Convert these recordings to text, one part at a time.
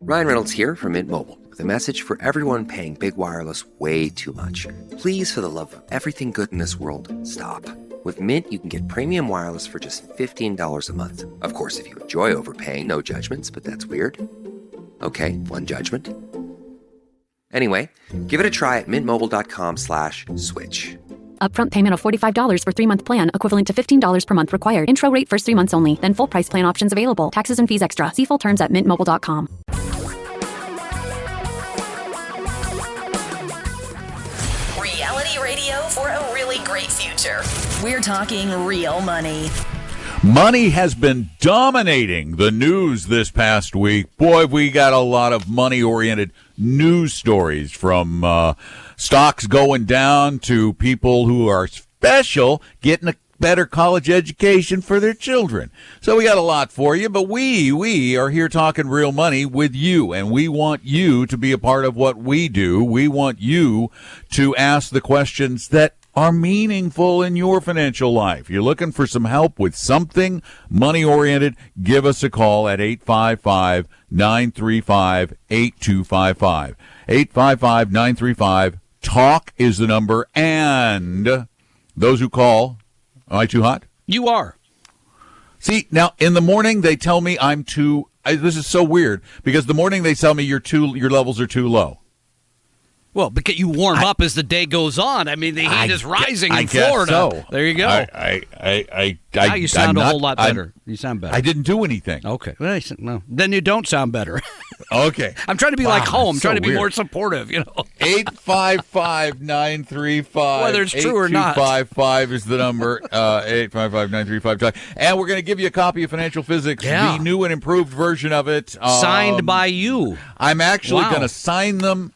Ryan Reynolds here from Mint Mobile with a message for everyone paying big wireless way too much. Please, for the love of everything good in this world, stop. With Mint, you can get premium wireless for just $15 a month. Of course, if you enjoy overpaying, no judgments, but that's weird. Okay, one judgment. Anyway, give it a try at mintmobile.com/switch. Upfront payment of $45 for 3-month plan, equivalent to $15 per month required. Intro rate first 3 months only, then full price plan options available. Taxes and fees extra. See full terms at mintmobile.com. Reality radio for a really great future. We're talking real money. Money has been dominating the news this past week. Boy, we got a lot of money-oriented news stories, from stocks going down to people who are special getting a better college education for their children. So we got a lot for you, but we are here talking real money with you, and we want you to be a part of what we do. We want you to ask the questions that are meaningful in your financial life. You're looking for some help with something money-oriented, give us a call at 855-935-8255. 855-935-TALK is the number. And those who call, am I too hot? You are. See, now in the morning they tell me I'm too, this is so weird, because the morning they tell me your levels are too low. Well, because you warm up as the day goes on. I mean, the heat is rising in Florida. So. There you go. Now you sound a whole lot better. You sound better. I didn't do anything. Okay. Well, then you don't sound better. Okay. I'm trying to be like home. I'm trying to be weird. more supportive, 855-935. Whether it's true or not. 8255 is the number. 855-935. And we're going to give you a copy of Financial Physics, the new and improved version of it. Signed by you. I'm actually going to sign them.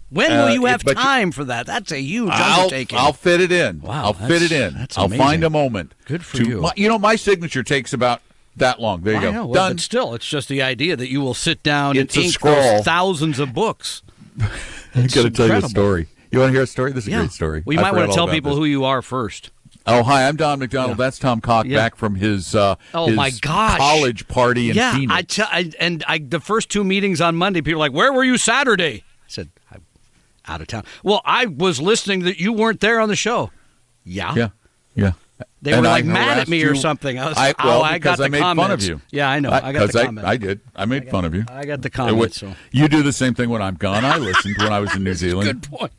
When will you have time for that? That's a huge undertaking. I'll fit it in. Wow, I'll fit it in. That's I'll amazing. find a moment. Good for you. My signature takes about that long. There you go. Know, well, done. But still, it's just the idea that you will sit down and ink scroll. those thousands of books. I'm going to tell you a story. You want to hear a story? This is a great story. Well, you might want to tell people who you are first. Oh, hi, I'm Don McDonald. That's Tom Cock back from his my gosh, college party in Phoenix. The first 2 meetings on Monday, people were like, "Where were you Saturday?" I said, "I'm out of town." Well, I was listening that you weren't there on the show. Yeah. They were mad at me or something. I got the made comments. Fun of you. Yeah, I know. I got the comment. I did. I made fun of you. I got the comment. So. You do the same thing when I'm gone. I listened when I was in New Zealand. Good point.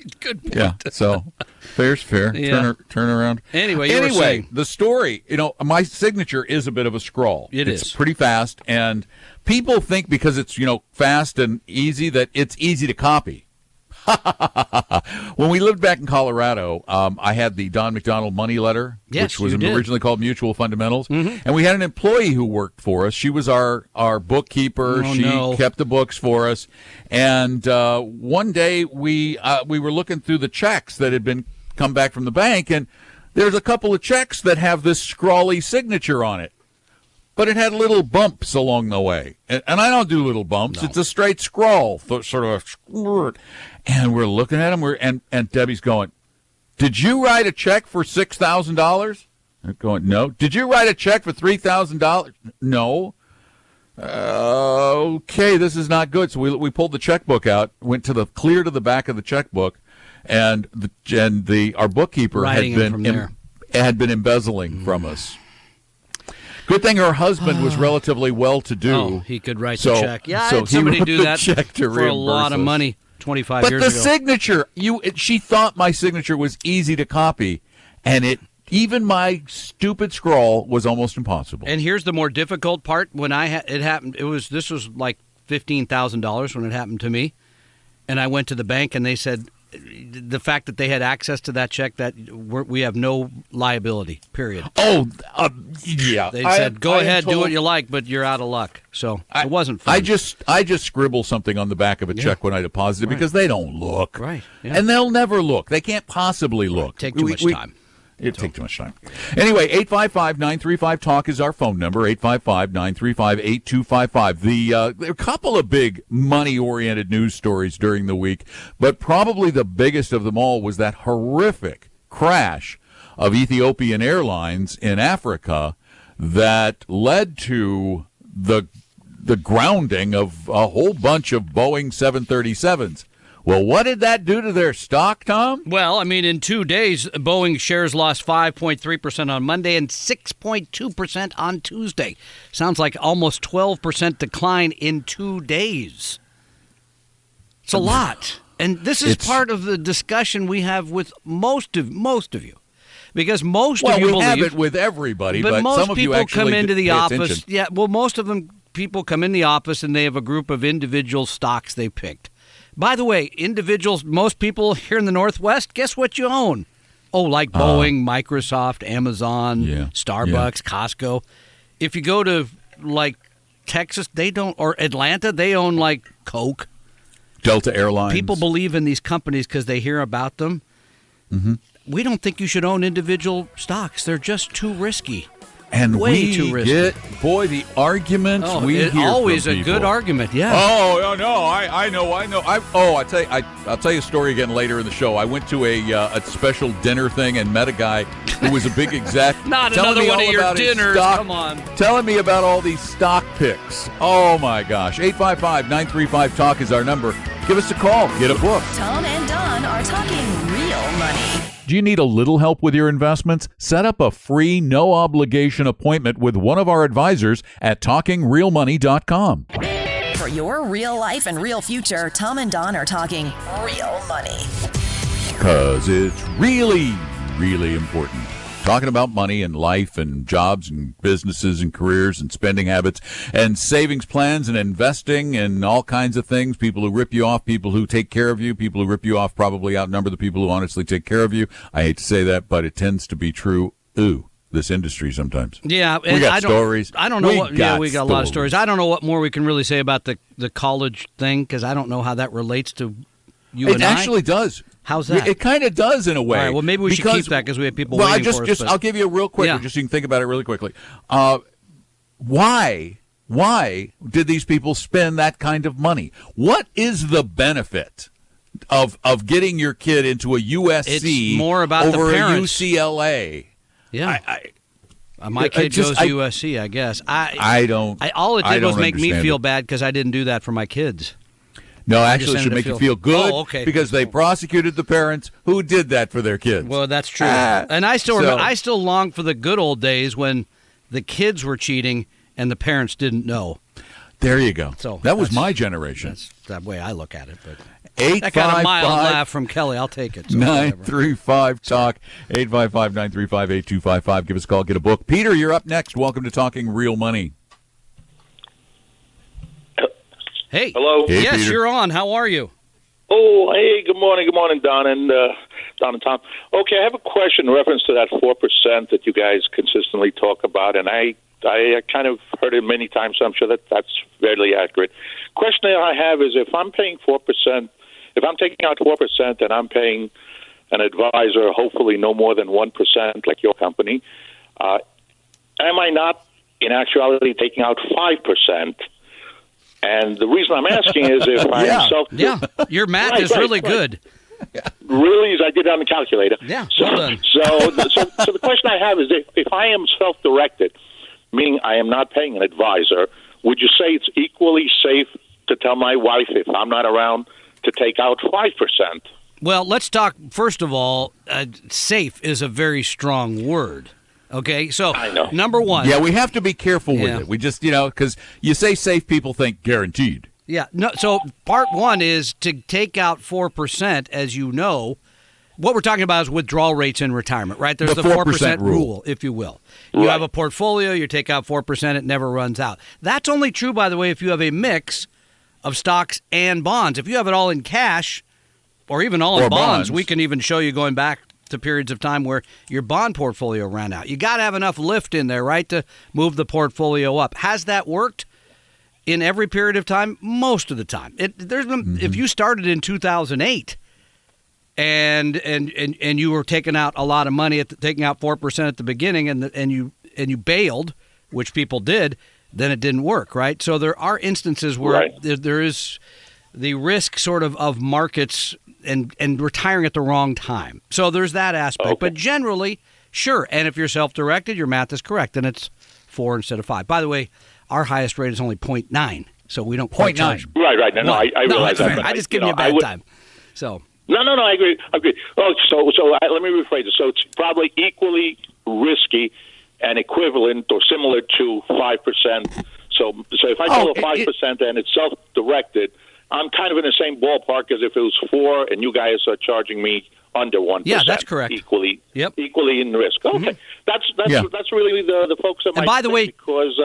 Yeah. So fair's fair. Yeah. Turn around. Anyway, the story. My signature is a bit of a scrawl. It's pretty fast, and people think because it's fast and easy that it's easy to copy. When we lived back in Colorado, I had the Don McDonald Money Letter, which was originally called Mutual Fundamentals. Mm-hmm. And we had an employee who worked for us. She was our bookkeeper. She kept the books for us. And one day we were looking through the checks that had come back from the bank, and there's a couple of checks that have this scrawly signature on it. But it had little bumps along the way. And I don't do little bumps. No. It's a straight scrawl, sort of a... And we're looking at him, and Debbie's going, "Did you write a check for $6,000? I'm going, "No." "Did you write a check for $3,000? "No." Okay, this is not good. So we pulled the checkbook out, went clear to the back of the checkbook, and our bookkeeper had been embezzling from us. Good thing her husband was relatively well-to-do. Oh, he could write the check. Yeah, I had somebody do that for a lot of money 25 years ago. But the signature, she thought my signature was easy to copy, and even my stupid scrawl was almost impossible. And here's the more difficult part. When it happened, this was like $15,000 when it happened to me, and I went to the bank and they said, the fact that they had access to that check, that we have no liability, period. Oh, yeah. They said, go ahead, do what you like, but you're out of luck. So it wasn't fun. I just scribble something on the back of a check when I deposit it because they don't look. Right. Yeah. And they'll never look. They can't possibly look. Take too much time. It'd take too much time. Anyway, 855-935-TALK is our phone number, 855-935-8255. There are a couple of big money-oriented news stories during the week, but probably the biggest of them all was that horrific crash of Ethiopian Airlines in Africa that led to the grounding of a whole bunch of Boeing 737s. Well, what did that do to their stock, Tom? Well, I mean, in 2 days, Boeing shares lost 5.3% on Monday and 6.2% on Tuesday. Sounds like almost 12% decline in 2 days. It's a lot. And this is part of the discussion we have with most of you. Because most of you believe... Well, we have it with everybody, but most some of you people actually come into the pay office. attention. Yeah, well, most of them people come in the office and they have a group of individual stocks they picked. By the way, individuals, most people here in the Northwest, guess what you own? Oh, like Boeing, Microsoft, Amazon, Starbucks, Costco. If you go to, like, Texas, they don't, or Atlanta, they own, like, Coke. Delta Airlines. People believe in these companies because they hear about them. Mm-hmm. We don't think you should own individual stocks. They're just too risky. And way too risky. The arguments we hear from always a people. good argument, yeah. Oh, no, I know. I'll tell you a story again later in the show. I went to a special dinner thing and met a guy who was a big exec. Not another one of your dinners, come on. Telling me about all these stock picks. Oh, my gosh. 855-935-TALK is our number. Give us a call. Get a book. Tom and Don are talking real money. Do you need a little help with your investments? Set up a free, no-obligation appointment with one of our advisors at TalkingRealMoney.com. For your real life and real future, Tom and Don are talking real money. Because it's really, really important. Talking about money and life and jobs and businesses and careers and spending habits and savings plans and investing and all kinds of things. People who rip you off, people who take care of you, people who rip you off probably outnumber the people who honestly take care of you. I hate to say that, but it tends to be true. This industry sometimes. Yeah, we got stories. I don't know we got a lot of stories. I don't know what more we can really say about the college thing because I don't know how that relates to you and I. It actually does. How's that? It kind of does in a way. All right, well, maybe we should keep that because we have people waiting for us. I'll give you a real quick one just so you can think about it really quickly. Why did these people spend that kind of money? What is the benefit of getting your kid into a USC it's more about over the a parents. UCLA? Yeah. My kid goes to USC, I guess. All it did was make me feel bad because I didn't do that for my kids. No, actually, it should make you feel good because they prosecuted the parents who did that for their kids. Well, that's true. And I still long for the good old days when the kids were cheating and the parents didn't know. There you go. So that was my generation. That's that way I look at it. But 855 that kind of mild laugh from Kelly, I'll take it. So 935-TALK, 855-935-8255. Give us a call, get a book. Peter, you're up next. Welcome to Talking Real Money. Hey. Hello. Hey, yes, Peter. you're on. How are you? Oh, hey, good morning, Don and Tom. Okay, I have a question in reference to that 4% that you guys consistently talk about, and I kind of heard it many times, so I'm sure that's fairly accurate. Question that I have is if I'm paying 4%, if I'm taking out 4% and I'm paying an advisor hopefully no more than 1% like your company, am I not in actuality taking out 5%? And the reason I'm asking is if I'm your math is really good. Really, as I did on the calculator. Yeah, so, well done. So the question I have is if I am self-directed, meaning I am not paying an advisor, would you say it's equally safe to tell my wife if I'm not around to take out 5%? Well, let's talk, first of all, safe is a very strong word. Okay, so number one. Yeah, we have to be careful with it. We just, because you say safe, people think guaranteed. Yeah, no. So part one is to take out 4%, as you know. What we're talking about is withdrawal rates in retirement, right? There's the 4% rule, if you will. You have a portfolio, you take out 4%, it never runs out. That's only true, by the way, if you have a mix of stocks and bonds. If you have it all in cash or even all in bonds, we can even show you going back to periods of time where your bond portfolio ran out. You got to have enough lift in there, right, to move the portfolio up. Has that worked in every period of time? Most of the time. If you started in 2008 and you were taking out a lot of money, taking out 4% at the beginning, and you bailed, which people did, then it didn't work, right? So there are instances where there is the risk sort of markets and retiring at the wrong time. So there's that aspect. Okay. But generally, sure. And if you're self-directed, your math is correct, and it's 4 instead of 5. By the way, our highest rate is only 0.9, so we don't quite charge. Right. No, I realize that. I just give you a bad time. So. No, I agree. Oh, let me rephrase it. So it's probably equally risky and equivalent or similar to 5%. So if I go to 5% and it's self-directed, I'm kind of in the same ballpark as if it was 4 and you guys are charging me under 1%. Yeah, that's correct. Equally in risk. Okay, that's really the focus of my. And by the way, because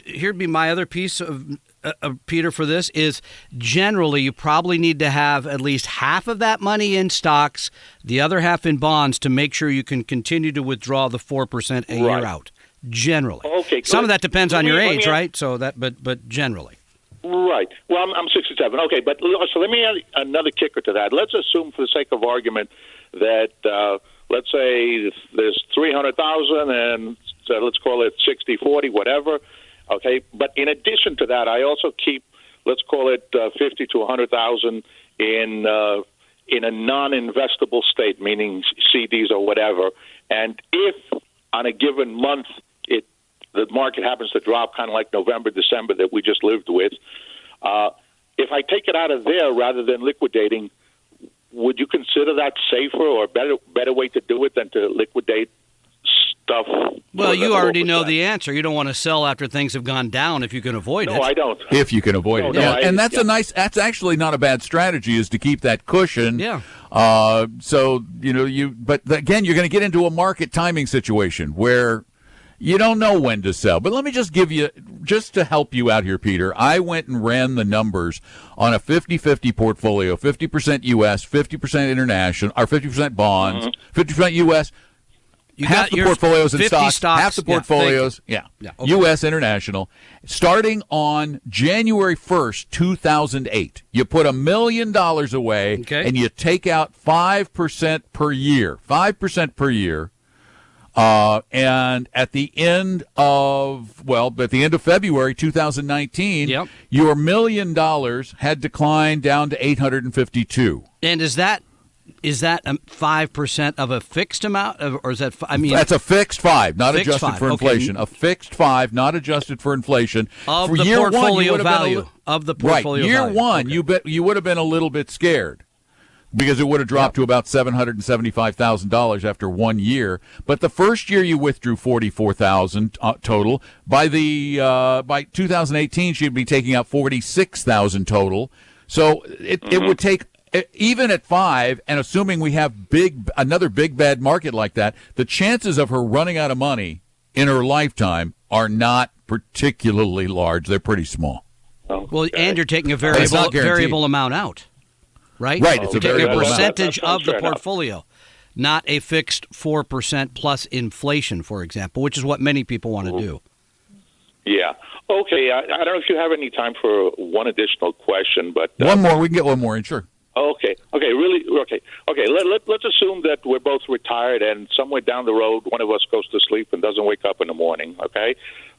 here'd be my other piece of Peter for this is generally you probably need to have at least half of that money in stocks, the other half in bonds to make sure you can continue to withdraw the 4% a year out. Generally, okay. Some of that depends on your age, right? So but generally. Right. Well, I'm 67. Okay, but so let me add another kicker to that. Let's assume, for the sake of argument, that let's say there's 300,000, and so let's call it 60-40, whatever. Okay, but in addition to that, I also keep, let's call it 50 to 100,000 in a non-investable state, meaning CDs or whatever. And if on a given month the market happens to drop, kind of like November, December that we just lived with, if I take it out of there rather than liquidating, would you consider that safer or a better way to do it than to liquidate stuff? Well, you already know the answer. You don't want to sell after things have gone down if you can avoid it. No, I don't. If you can avoid it. Yeah. And that's that's actually not a bad strategy, is to keep that cushion. Yeah. So, but again, you're going to get into a market timing situation where you don't know when to sell. But let me just give you, just to help you out here, Peter, I went and ran the numbers on a 50-50 portfolio, 50% U.S., 50% international, or 50% bonds, 50% U.S., half the portfolios in stocks, half the portfolios, okay. U.S. international. Starting on January 1st, 2008, you put $1 million away, and you take out 5% per year, 5% per year. And at the end of February 2019, your $1 million had declined down to 852. And is that 5% of a fixed amount, or is that? That's a fixed 5, not adjusted for inflation. A fixed 5, not adjusted for inflation. Of the portfolio value of the portfolio value. Right, year one, you would have been a little bit scared, because it would have dropped to about $775,000 after 1 year. But the first year you withdrew $44,000 total. By 2018, she'd be taking out $46,000 total. So it would take, even at 5, and assuming we have another big bad market like that, the chances of her running out of money in her lifetime are not particularly large. They're pretty small. Well, and you're taking a variable amount out. Right? It's a percentage of the portfolio, not a fixed 4% plus inflation, for example, which is what many people want to do. Yeah. Okay. I don't know if you have any time for one additional question, but one more. We can get one more in, sure. Okay. Really? Okay. Let's assume that we're both retired, and somewhere down the road, one of us goes to sleep and doesn't wake up in the morning. Okay.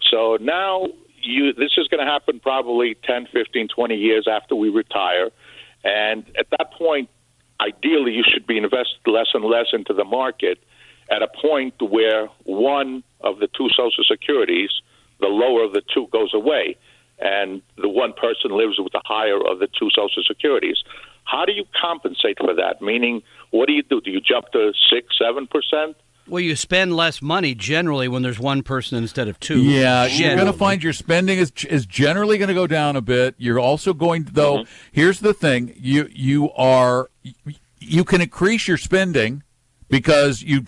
So now this is going to happen probably 10, 15, 20 years after we retire. And at that point, ideally, you should be invested less and less into the market at a point where one of the two Social Securities, the lower of the two, goes away, and the one person lives with the higher of the two Social Securities. How do you compensate for that? Meaning, what do you do? Do you jump to 6-7%? Well, you spend less money generally when there's one person instead of two. Yeah, you're going to find your spending is generally going to go down a bit. You're also going to, though, here's the thing, you can increase your spending because you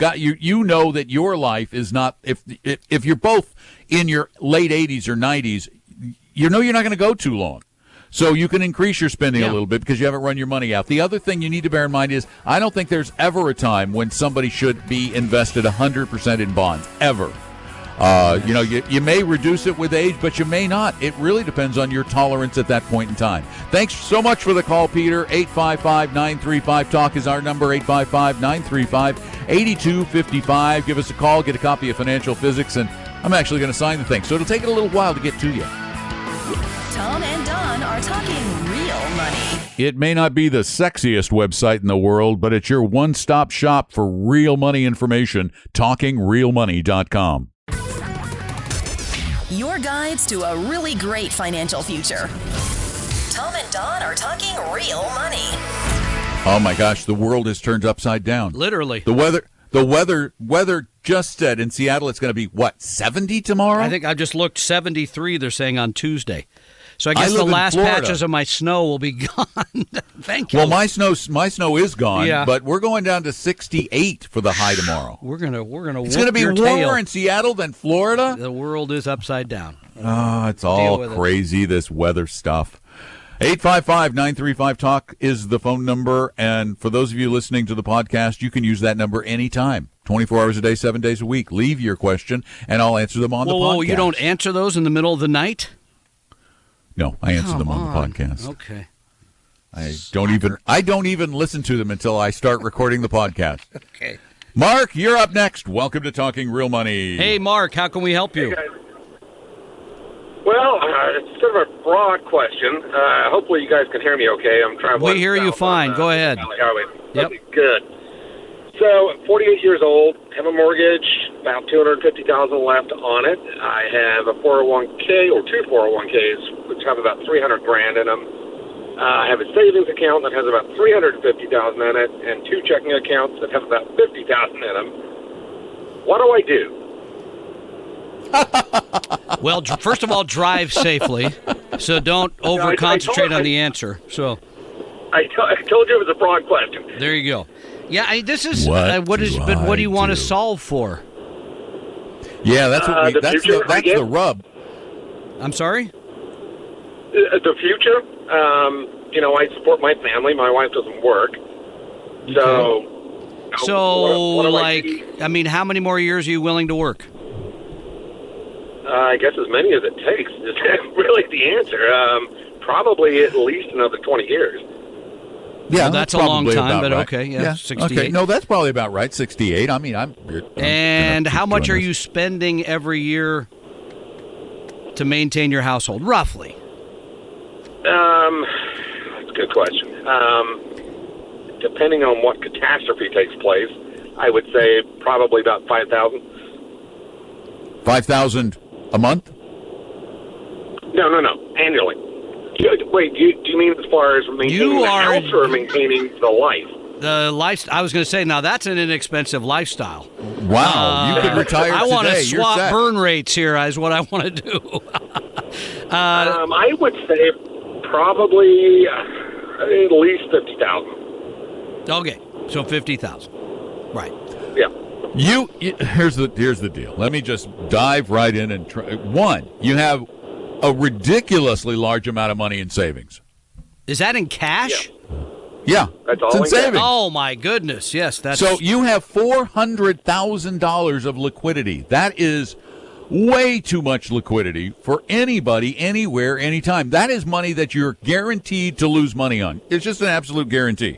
know that your life is not, if you're both in your late 80s or 90s, you know you're not going to go too long. So you can increase your spending a little bit because you haven't run your money out. The other thing you need to bear in mind is I don't think there's ever a time when somebody should be invested 100% in bonds, ever. You may reduce it with age, but you may not. It really depends on your tolerance at that point in time. Thanks so much for the call, Peter. 855-935-TALK is our number, 855-935-8255. Give us a call, get a copy of Financial Physics, and I'm actually going to sign the thing. So it'll take it a little while to get to you. Tom and Don are talking real money. It may not be the sexiest website in the world, but it's your one-stop shop for real money information, talkingrealmoney.com. You're your guides to a really great financial future. Tom and Don are talking real money. Oh my gosh, the world has turned upside down. Literally. The weather just said in Seattle it's going to be, what, 70 tomorrow? I think I just looked 73, they're saying, on Tuesday. So I guess the live in last Florida. Patches of my snow will be gone. Thank you. Well, my snow is gone, Yeah. but we're going down to 68 for the high tomorrow. We're gonna It's going to be warmer in Seattle than Florida? The world is upside down. Oh, it's all crazy, this weather stuff. 855-935-TALK is the phone number, and for those of you listening to the podcast, you can use that number anytime, 24 hours a day, 7 days a week. Leave your question, and I'll answer them on the podcast. Whoa, you don't answer those in the middle of the night? No, I answer them on the podcast. Okay. I don't even listen to them until I start recording the podcast. Okay. Mark, you're up next. Welcome to Talking Real Money. Hey, Mark, how can we help you? Hey, guys. Well, it's sort of a broad question. Hopefully you guys can hear me okay. I'm traveling. We hear you fine. Go ahead. Yep. Okay, good. So, I'm 48 years old, have a mortgage, about $250,000 left on it. I have a 401k or two 401ks, which have about $300,000 in them. I have a savings account that has about $350,000 in it, and two checking accounts that have about $50,000 in them. What do I do? Well, first of all, drive safely, so don't over-concentrate on the answer. So, I told you it was a broad question. There you go. Yeah, this is What what do you want to do? solve for? Yeah, that's what that's the rub. I'm sorry? The future. I support my family. My wife doesn't work. So, what do I do? How many more years are you willing to work? I guess as many as it takes is really the answer. Probably at least another 20 years. Yeah, well, that's a long time, but right. okay, yeah, 68. Okay, no, that's probably about right, 68. I mean, And how much are you spending every year to maintain your household, roughly? That's a good question. Depending on what catastrophe takes place, I would say probably about $5,000. $5,000 a month? No, annually. Wait, do you mean as far as maintaining the house or maintaining the life? The life. I was going to say, now that's an inexpensive lifestyle. Wow, you could retire today. I want to swap burn rates here is what I want to do. I would say probably at least $50,000. Okay, so $50,000. Right. Yeah. Here's the deal. Let me just dive right in and try. One, you have a ridiculously large amount of money in savings. Is that in cash? Yeah. That's all in savings. Oh my goodness! Yes, that's so you have $400,000 of liquidity. That is way too much liquidity for anybody, anywhere, anytime. That is money that you're guaranteed to lose money on. It's just an absolute guarantee.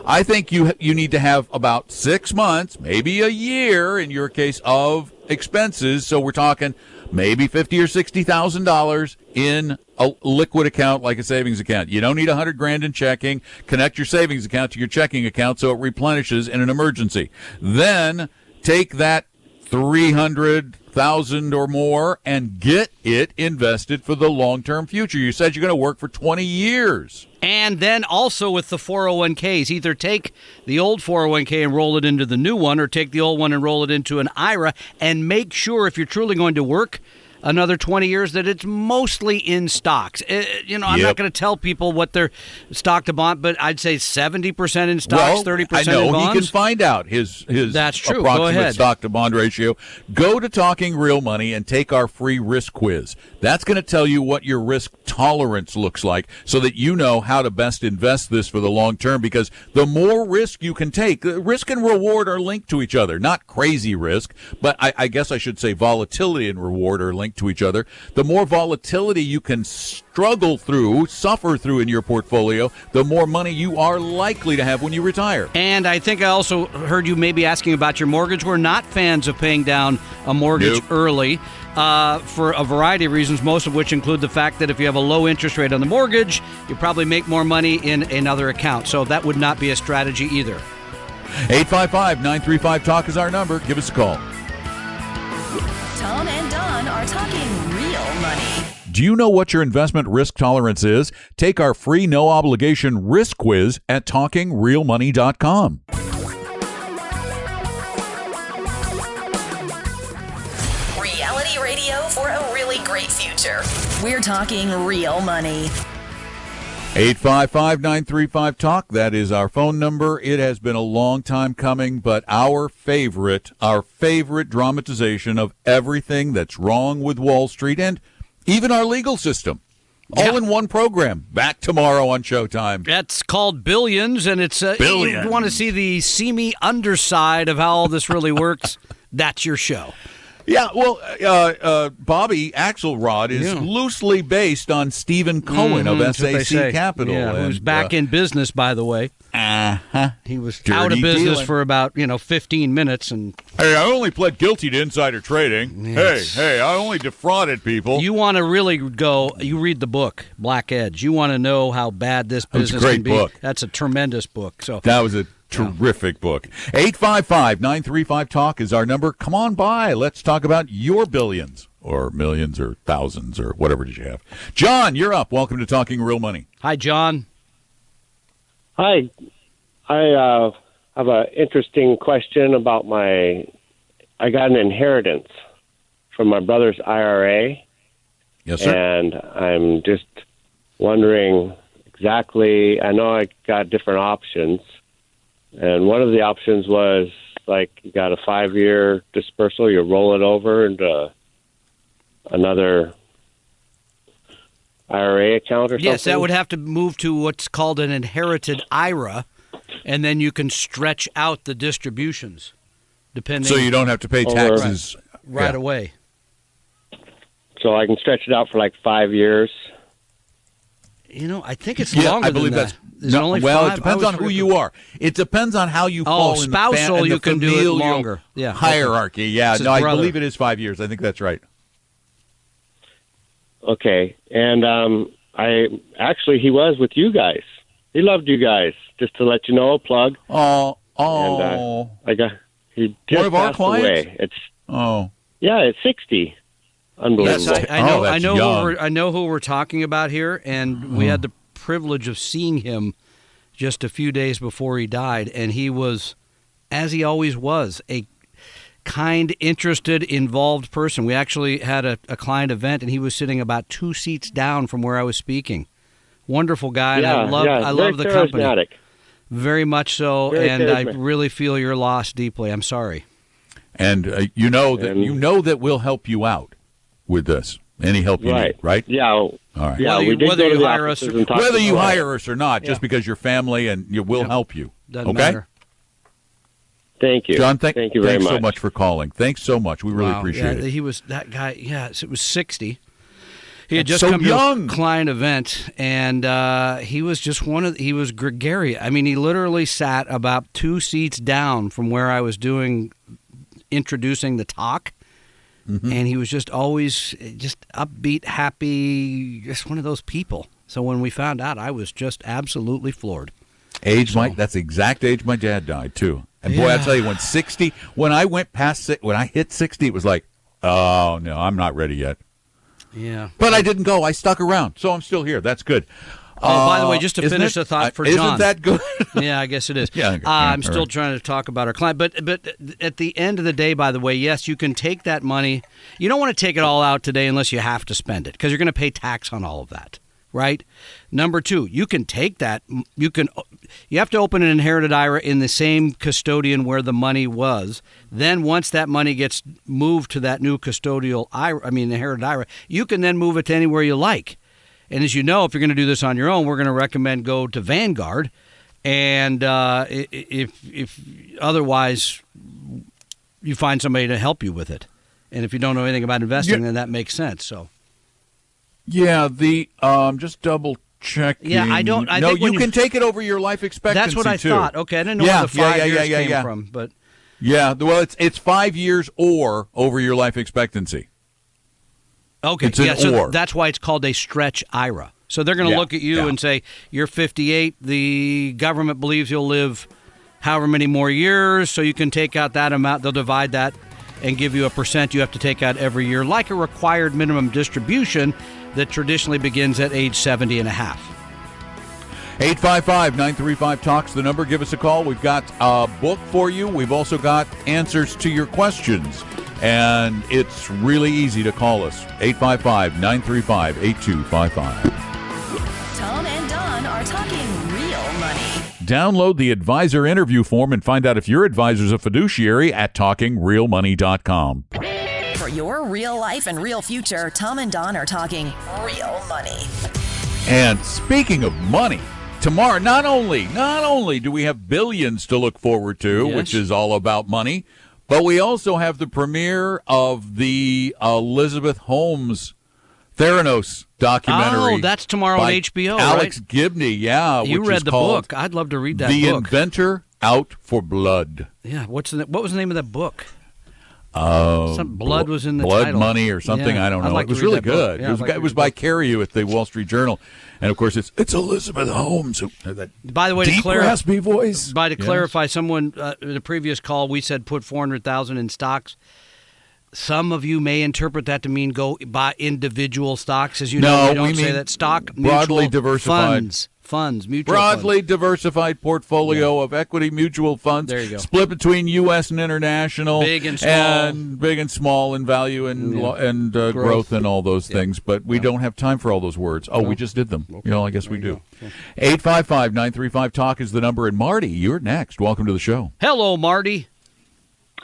I think you need to have about 6 months, maybe a year in your case, of expenses. So we're talking maybe $50,000 or $60,000 in a liquid account like a savings account. You don't need $100,000 in checking. Connect your savings account to your checking account so it replenishes in an emergency. Then take that $300,000 or more and get it invested for the long-term future. You said you're going to work for 20 years. And then also with the 401ks, either take the old 401k and roll it into the new one, or take the old one and roll it into an IRA, and make sure if you're truly going to work another 20 years that it's mostly in stocks. I'm not going to tell people what their stock to bond, but I'd say 70% in stocks, 30% in bonds. I know he can find out his That's true. approximate stock to bond ratio. Go to Talking Real Money and take our free risk quiz. That's going to tell you what your risk tolerance looks like so that you know how to best invest this for the long term, because the more risk you can take, risk and reward are linked to each other, not crazy risk, but I guess I should say volatility and reward are linked to each other. The more volatility you can suffer through in your portfolio, the more money you are likely to have when you retire. And I think I also heard you maybe asking about your mortgage. We're not fans of paying down a mortgage early for a variety of reasons, most of which include the fact that if you have a low interest rate on the mortgage, you probably make more money in another account. So that would not be a strategy either. 855-935-TALK is our number. Give us a call. Tom and Don are talking real money. Do you know what your investment risk tolerance is? Take our free no-obligation risk quiz at talkingrealmoney.com. Reality radio for a really great future. We're talking real money. 855-935-TALK. That is our phone number. It has been a long time coming, but our favorite dramatization of everything that's wrong with Wall Street and even our legal system. All in one program. Back tomorrow on Showtime. That's called Billions, and it's Billions. You want to see the seamy underside of how all this really works, that's your show. Yeah, well, Bobby Axelrod is loosely based on Stephen Cohen of SAC Capital. Who's back in business, by the way. He was out of business for about 15 minutes. And hey, I only pled guilty to insider trading. Yes. Hey, I only defrauded people. You want to really you read the book, Black Edge. You want to know how bad this business can be. Book. That's a tremendous book. So that was a terrific book. 855-935-TALK is our number. Come on by. Let's talk about your billions or millions or thousands or whatever did you have. John, you're up. Welcome to Talking Real Money. Hi, John. Hi. I have an interesting question about I got an inheritance from my brother's IRA. Yes, sir. And I'm just wondering exactly, I know I got different options. And one of the options was, you got a 5-year dispersal, you roll it over into another IRA account or something? Yes, that would have to move to what's called an inherited IRA, and then you can stretch out the distributions, depending. So you don't have to pay taxes right away. So I can stretch it out for 5 years? I think it's longer than that. It depends on who you are. It depends on how you fall in spousal, in the you can do it longer. Yeah, hierarchy. Okay. Yeah, no, I believe it is 5 years. I think that's right. Okay, and he was with you guys. He loved you guys. Just to let you know, a plug. And, he just one of our passed clients. Away. It's 60. Unbelievable. Yes, I know who we're talking about here, and we had the privilege of seeing him just a few days before he died, and he was, as he always was, a kind, interested, involved person. We actually had a client event, and he was sitting about 2 seats down from where I was speaking. Wonderful guy, and I love the company. Very much so, I really feel your loss deeply. I'm sorry. And you know that we'll help you out with this. Any help you need, right? Yeah. All right. Yeah, whether you hire us or not, just because you're family and we'll help you. Doesn't matter. Thank you, John. Thank you very much. Thanks so much for calling. Thanks so much. We really appreciate it. He was that guy. Yes, it was 60. He had That's just so come young. to a client event, and he was just he was gregarious. I mean, he literally sat about 2 seats down from where I was introducing the talk. Mm-hmm. And he was just always just upbeat, happy, just one of those people. So when we found out, I was just absolutely floored. That's the exact age my dad died, too. And boy, I tell you, when I hit 60, it was like, oh, no, I'm not ready yet. Yeah. But I didn't go. I stuck around, so I'm still here. That's good. By the way, just to finish the thought for John. Isn't that good? Yeah, I guess it is. Yeah, I'm still trying to talk about our client. But at the end of the day, by the way, yes, you can take that money. You don't want to take it all out today unless you have to spend it because you're going to pay tax on all of that, right? Number 2, you can take that. You have to open an inherited IRA in the same custodian where the money was. Then once that money gets moved to that new custodial inherited IRA, you can then move it to anywhere you like. And as you know, if you're going to do this on your own, we're going to recommend go to Vanguard. And if otherwise, you find somebody to help you with it. And if you don't know anything about investing, then that makes sense. So, yeah, just double checking. Yeah, I don't. You can take it over your life expectancy. That's what I too. thought. Okay, I didn't know where the 5 years came from, but it's 5 years or over your life expectancy. Okay, so that's why it's called a stretch IRA. So they're going to look at you and say, you're 58, the government believes you'll live however many more years, so you can take out that amount. They'll divide that and give you a percent you have to take out every year, like a required minimum distribution that traditionally begins at age 70 and a half. 855-935-TALKS the number. Give us a call. We've got a book for you. We've also got answers to your questions. And it's really easy to call us. 855-935-8255. Tom and Don are talking real money. Download the advisor interview form and find out if your advisor's a fiduciary at TalkingRealMoney.com. For your real life and real future, Tom and Don are talking real money. And speaking of money, tomorrow, not only do we have billions to look forward to, which is all about money, but we also have the premiere of the Elizabeth Holmes Theranos documentary. Oh, that's tomorrow on HBO, Alex right? Gibney, yeah. You read the book. I'd love to read that book. The Inventor Out for Blood. Yeah, what was the name of that book? Some blood was in the Blood title. Money or something, Yeah, I don't know. like It was to read really that book. good. Yeah, It was by Carrier at the Wall Street Journal. And, of course, it's Elizabeth Holmes. That by the way, deep, raspy voice. Clarify, someone in a previous call, we said put $400,000 in stocks. Some of you may interpret that to mean go buy individual stocks. As you know, we don't say that. Stock, broadly mutual diversified funds, mutual broadly funds. diversified portfolio of equity mutual funds. There you go. Split between U.S. and international, big and small, in value and growth and all those things. But we don't have time for all those words. Oh, we just did them. Okay. I guess we do. 855-935-TALK is the number. And Marty, you're next. Welcome to the show. Hello, Marty.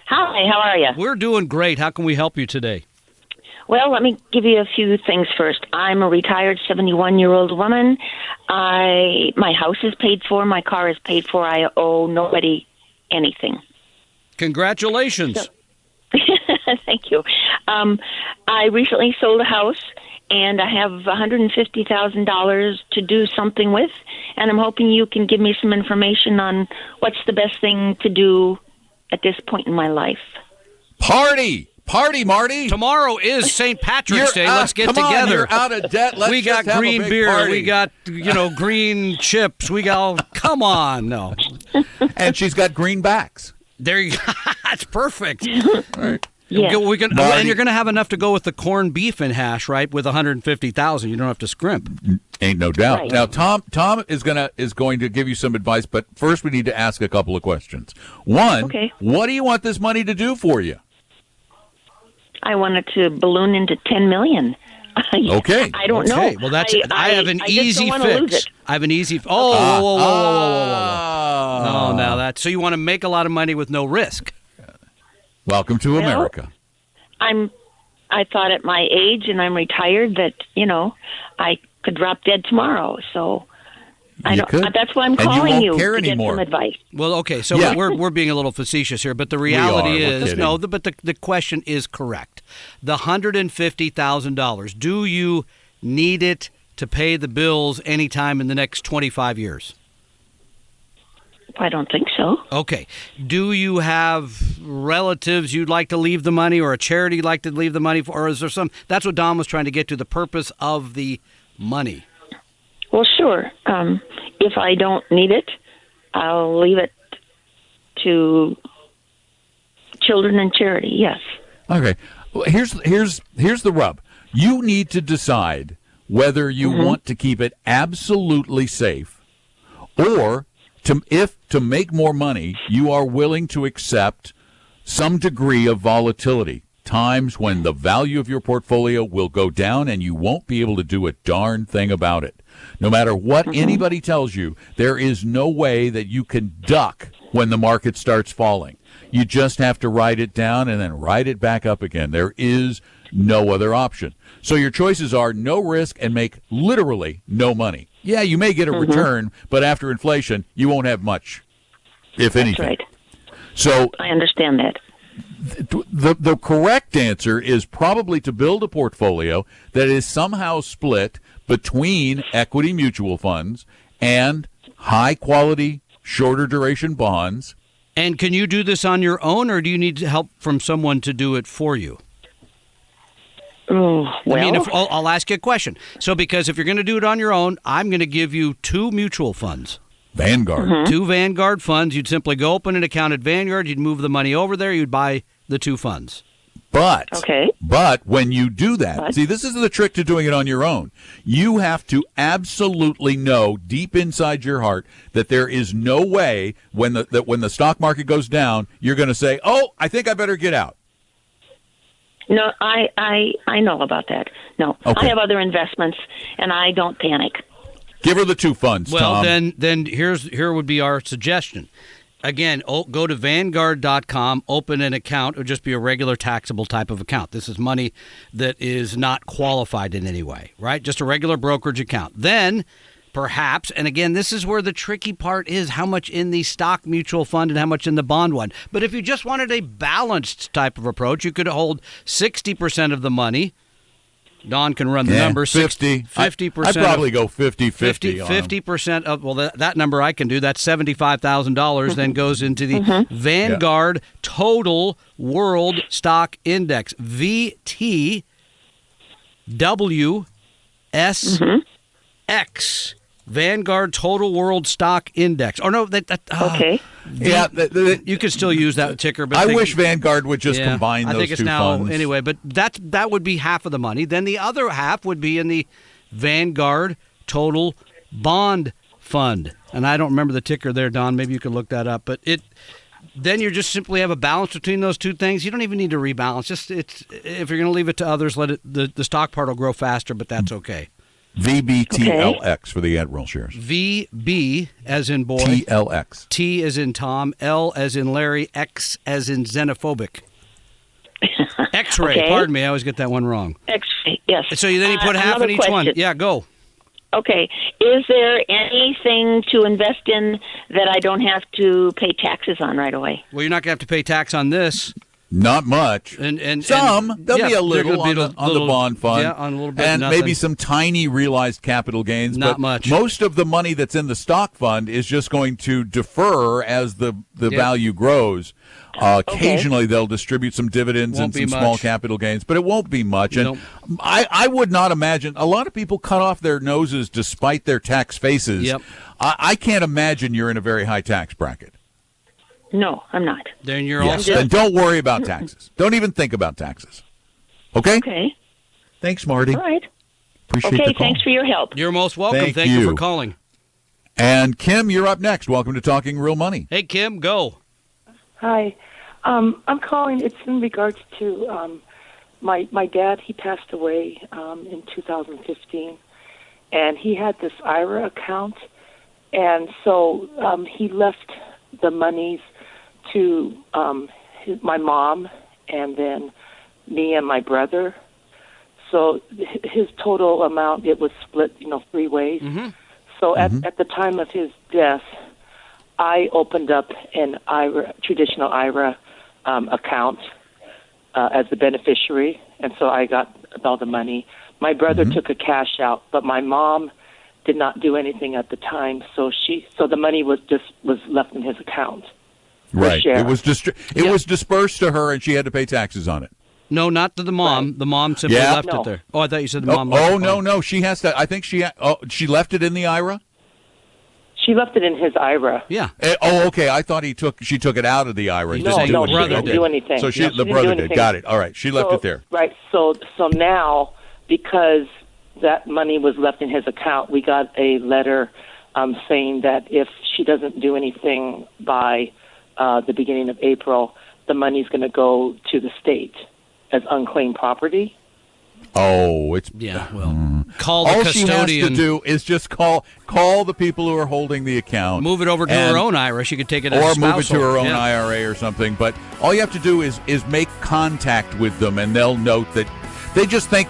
Hi, how are you? We're doing great. How can we help you today? Well, let me give you a few things first. I'm a retired 71-year-old woman. My house is paid for. My car is paid for. I owe nobody anything. Congratulations. Thank you. I recently sold a house, and I have $150,000 to do something with, and I'm hoping you can give me some information on what's the best thing to do at this point in my life. Party, Marty. Tomorrow is St. Patrick's Day. Let's get come together. On, you're out of debt. Let's we got just green have a big beer. party. We got, green chips. We got, come on. No. And she's got greenbacks. There you go. That's perfect. Right. Yeah. And you're going to have enough to go with the corned beef and hash, right? With $150,000, you don't have to scrimp. Ain't no doubt. Right. Now, Tom is going to give you some advice, but first we need to ask a couple of questions. One, What do you want this money to do for you? I wanted to balloon into $10 million. Okay. I don't know. Well, I have an easy fix. I have an easy. Whoa. No, now that. So you want to make a lot of money with no risk. Welcome to America. I thought at my age, and I'm retired, that I could drop dead tomorrow. So that's why I'm calling you to get some advice. Well, okay, so we're being a little facetious here, but the reality is but the question is correct. The $150,000. Do you need it to pay the bills anytime in the next 25 years? I don't think so. Okay. Do you have relatives you'd like to leave the money, or a charity you'd like to leave the money for? Or is there some? That's what Don was trying to get to, the purpose of the money. Well, sure. If I don't need it, I'll leave it to children and charity. Yes. Okay. Well, here's the rub. You need to decide whether you want to keep it absolutely safe, or to make more money, you are willing to accept some degree of volatility. Times when the value of your portfolio will go down and you won't be able to do a darn thing about it. No matter what anybody tells you, there is no way that you can duck when the market starts falling. You just have to write it down and then write it back up again. There is no other option. So your choices are no risk and make literally no money. Yeah, you may get a return, but after inflation, you won't have much, if anything. That's right. So I understand that. The correct answer is probably to build a portfolio that is somehow split between equity mutual funds and high-quality, shorter-duration bonds. And can you do this on your own, or do you need help from someone to do it for you? Well, I mean, I'll ask you a question. So, because if you're going to do it on your own, I'm going to give you 2 mutual funds. Vanguard. 2 Vanguard funds. You'd simply go open an account at Vanguard. You'd move the money over there. You'd buy the two funds. But okay. But when you do that, see, this is the trick to doing it on your own. You have to absolutely know deep inside your heart that there is no way when the stock market goes down, you're going to say, "Oh, I think I better get out." No, I know about that. No, okay. I have other investments, and I don't panic. Give her the two funds, well, Tom. then here would be our suggestion. Again, go to Vanguard.com, open an account. It would just be a regular taxable type of account. This is money that is not qualified in any way, right? Just a regular brokerage account. Then, perhaps, and again, this is where the tricky part is, how much in the stock mutual fund and how much in the bond one. But if you just wanted a balanced type of approach, you could hold 60% of the money. Don can run the number. 50%. I'd probably go 50-50. 50% of, well, that number I can do. That's $75,000 then goes into the Vanguard Total World Stock Index, VTWSX. Vanguard Total World Stock Index. Or no, okay. You could still use that ticker, but I wish Vanguard would just combine those two funds. I think it's now anyway, but that would be half of the money. Then the other half would be in the Vanguard Total Bond Fund, and I don't remember the ticker there, Don. Maybe you can look that up. But then you just simply have a balance between those two things. You don't even need to rebalance. If you're going to leave it to others, let it. The stock part will grow faster, but that's okay. VBTLX for the Admiral shares. VB as in boy. TLX. T as in Tom. L as in Larry. X as in xenophobic. X-ray. Okay. Pardon me. I always get that one wrong. X-ray. Yes. So then you put half in each one. Yeah, go. Okay. Is there anything to invest in that I don't have to pay taxes on right away? Well, you're not going to have to pay tax on this. Not much. And there'll be a little on the bond fund. Yeah, on a little bit. And nothing. maybe some tiny realized capital gains. Not but much. Most of the money that's in the stock fund is just going to defer as the value grows. Occasionally they'll distribute some dividends and some small capital gains, but it won't be much. And I would not imagine, a lot of people cut off their noses despite their tax faces. Yep. I can't imagine you're in a very high tax bracket. No, I'm not. Then you're all set. And don't worry about taxes. Don't even think about taxes. Okay? Okay. Thanks, Marty. All right. Appreciate the call. Okay, thanks for your help. You're most welcome. Thank you for calling. And Kim, you're up next. Welcome to Talking Real Money. Hey, Kim, go. Hi. I'm calling. It's in regards to my dad. He passed away in 2015, and he had this IRA account, and so he left the monies to my mom and then me and my brother. So his total amount, it was split, 3 ways. Mm-hmm. So at the time of his death, I opened up an traditional IRA account as the beneficiary, and so I got all the money. My brother took a cash out, but my mom did not do anything at the time, so the money was left in his account. Right. It was was dispersed to her, and she had to pay taxes on it. No, not to the mom. Right. The mom simply left it there. Oh, I thought you said the mom left it. No. She has to. I think she left it in the IRA. She left it in his IRA. Yeah. Okay. I thought she took it out of the IRA. No, the brother didn't do anything. So the brother did. Got it. All right. She left it there. Right. So now, because that money was left in his account, we got a letter saying that if she doesn't do anything by the beginning of April, the money's going to go to the state as unclaimed property. Oh, it's call the all custodian. All she has to do is just call the people who are holding the account. Move it over to her own IRA. She could take it as or move it to her own IRA or something. But all you have to do is make contact with them, and they'll note that they just think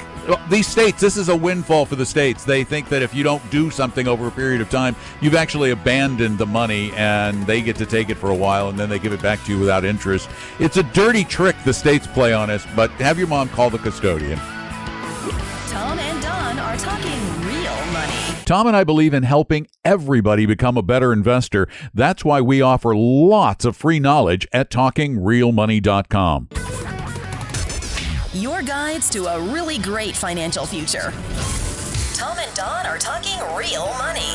these states. This is a windfall for the states. They think that if you don't do something over a period of time, you've actually abandoned the money, and they get to take it for a while, and then they give it back to you without interest. It's a dirty trick the states play on us. But have your mom call the custodian. Tom and Don are talking real money. Tom and I believe in helping everybody become a better investor. That's why we offer lots of free knowledge at TalkingRealMoney.com. Your guides to a really great financial future. Tom and Don are talking real money.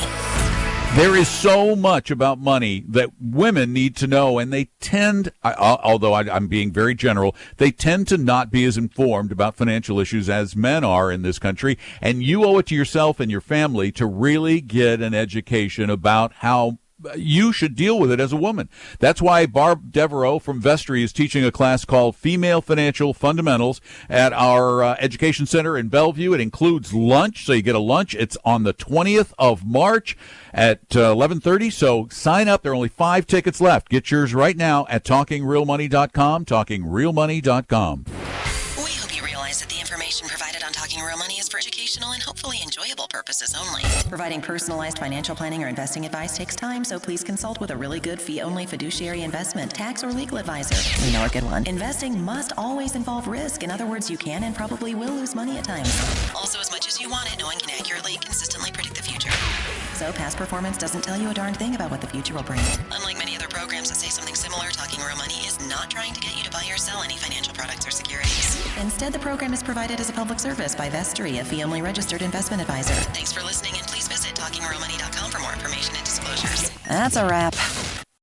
There is so much about money that women need to know, and they tend, although I'm being very general, they tend to not be as informed about financial issues as men are in this country, and you owe it to yourself and your family to really get an education about how you should deal with it as a woman. That's why Barb Devereaux from Vestry is teaching a class called Female Financial Fundamentals at our education center in Bellevue. It includes lunch, so you get a lunch. It's on the 20th of March at 11:30, so sign up. There are only 5 tickets left. Get yours right now at TalkingRealMoney.com, TalkingRealMoney.com. We hope you realize that the information provided on Talking Real Money is for educational and hopefully enjoyable purposes only. Providing personalized financial planning or investing advice takes time, so please consult with a really good fee-only fiduciary investment, tax, or legal advisor. We know a good one. Investing must always involve risk. In other words, you can and probably will lose money at times. Also, as much as you want it, no one can accurately, consistently predict the future. So past performance doesn't tell you a darn thing about what the future will bring. Unlike many other programs that say something similar, Talking Real Money is not trying to get you to buy or sell any financial products or securities. Instead, the program is provided as a public service by Vestry, a fee-only registered investment advisor. Thanks for listening, and please visit TalkingRealMoney.com for more information and disclosures. That's a wrap.